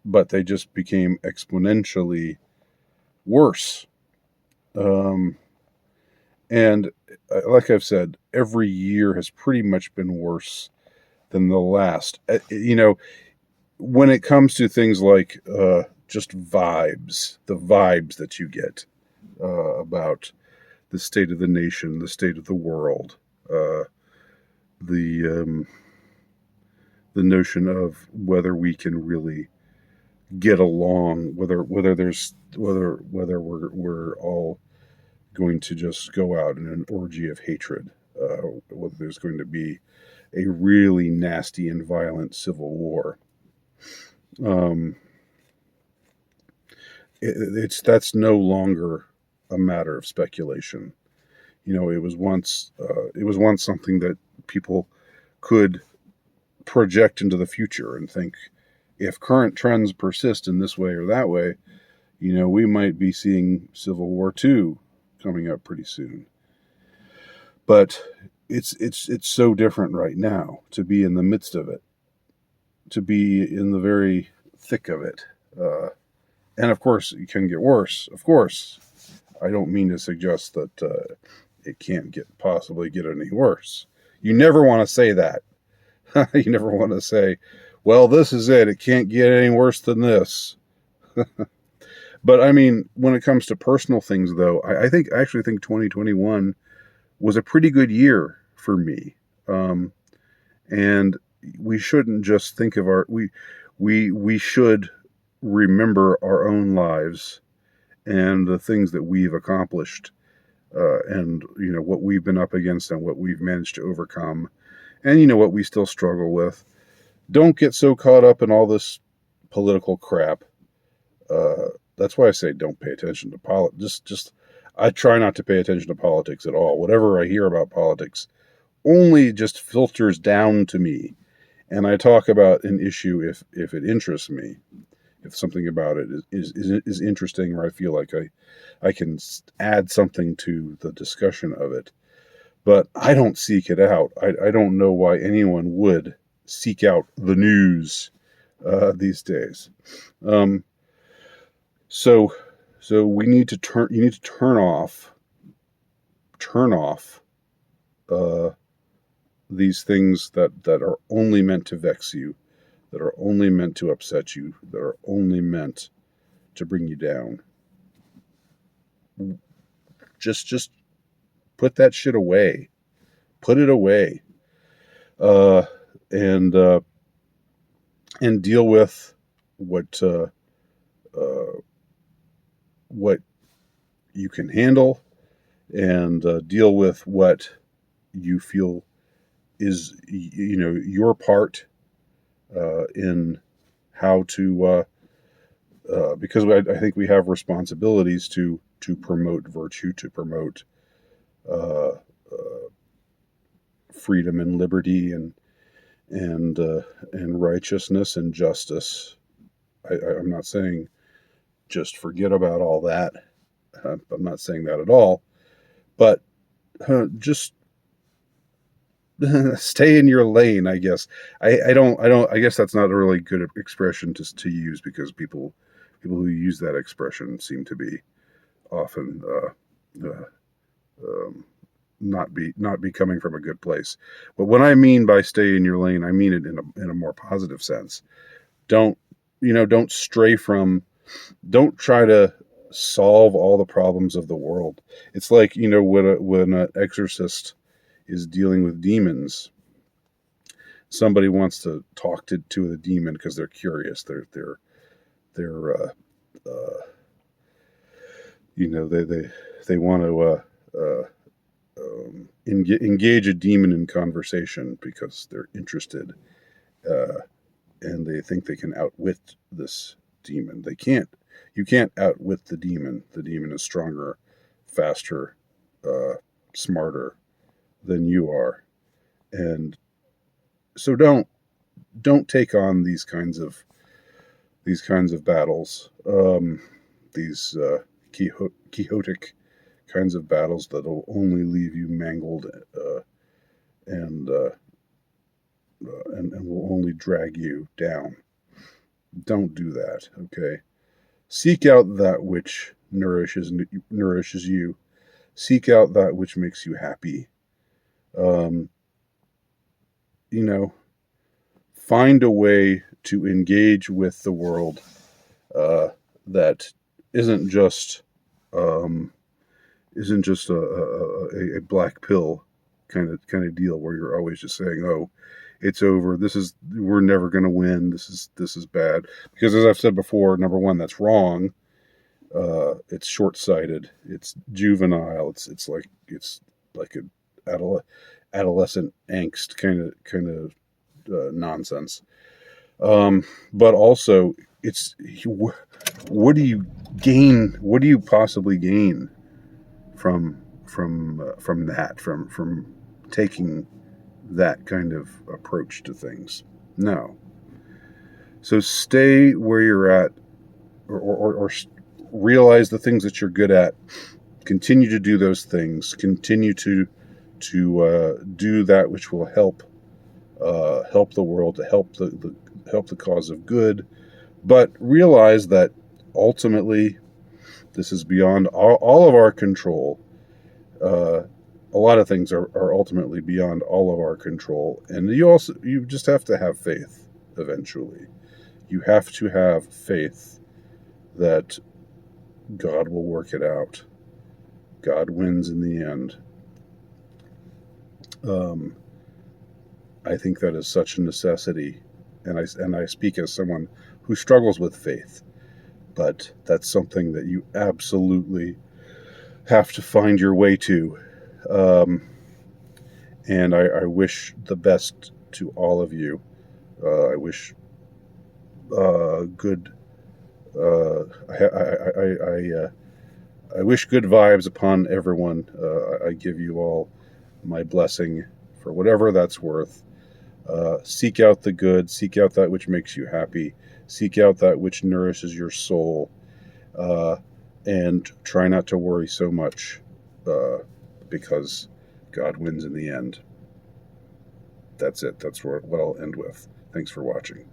but they just became exponentially worse. Um, and like I've said, every year has pretty much been worse than the last. When it comes to things like just vibes, the vibes that you get about the state of the nation, the state of the world, uh, the the notion of whether we can really get along, whether we're all going to just go out in an orgy of hatred, whether there's going to be a really nasty and violent civil war. Um, it's that's no longer a matter of speculation. It was once something that people could project into the future and think, if current trends persist in this way or that way, we might be seeing Civil War II coming up pretty soon. But it's so different right now to be in the midst of it, to be in the very thick of it. And of course, it can get worse. Of course, I don't mean to suggest that it can't possibly get any worse. You never want to say that. You never want to say, well, this is it. It can't get any worse than this. But I mean, when it comes to personal things, though, I actually think 2021 was a pretty good year for me. Um, and we shouldn't just think of we should remember our own lives and the things that we've accomplished, and what we've been up against and what we've managed to overcome, and what we still struggle with. Don't get so caught up in all this political crap. That's why I say don't pay attention to politics. Just I try not to pay attention to politics at all. Whatever I hear about politics only just filters down to me, and I talk about an issue if it interests me, if something about it is interesting, or I feel like I can add something to the discussion of it. But I don't seek it out. I don't know why anyone would seek out the news these days. Um, so so we need to turn. You need to turn off uh, these things that are only meant to vex you, that are only meant to upset you, that are only meant to bring you down. Just put that shit away. Put it away. Uh, and and deal with what uh, what you can handle, and deal with what you feel is your part in how to because I think we have responsibilities to promote virtue, to promote uh, uh, freedom and liberty and righteousness and justice. I'm not saying just forget about all that. I'm not saying that at all. But just stay in your lane, I guess. I guess that's not a really good expression to use, because people who use that expression seem to be often uh, um, not be coming from a good place. But what I mean by stay in your lane, I mean it in a more positive sense. Don't don't stray from. Don't try to solve all the problems of the world. It's like when an exorcist is dealing with demons. Somebody wants to talk to the demon because they're curious. They're they want to engage a demon in conversation because they're interested, uh, and they think they can outwit this demon. They can't. You can't outwit the demon. The demon is stronger, faster, uh, smarter than you are, and so don't take on these kinds of battles, these quixotic kinds of battles that'll only leave you mangled, and will only drag you down. Don't do that, okay? Seek out that which nourishes you. Seek out that which makes you happy. Um, you know, find a way to engage with the world that isn't just um, a black pill kind of deal where you're always just saying, "Oh, it's over. We're never going to win. This is bad." Because as I've said before, number one, that's wrong. It's short-sighted. It's juvenile. It's like a adolescent angst kind of nonsense. But also, it's what do you gain? What do you possibly gain from that? From taking that kind of approach to things? No. So stay where you're at, or realize the things that you're good at. Continue to do those things. Continue to do that which will help the world, to help the cause of good. But realize that ultimately, this is beyond all of our control. A lot of things are ultimately beyond all of our control, and you just have to have faith. Eventually, you have to have faith that God will work it out. God wins in the end. I think that is such a necessity, and I speak as someone who struggles with faith, but that's something that you absolutely have to find your way to. And I wish the best to all of you. I wish good. I wish good vibes upon everyone. I give you all my blessing for whatever that's worth. Seek out the good. Seek out that which makes you happy. Seek out that which nourishes your soul. And try not to worry so much, because God wins in the end. That's it. That's what I'll end with. Thanks for watching.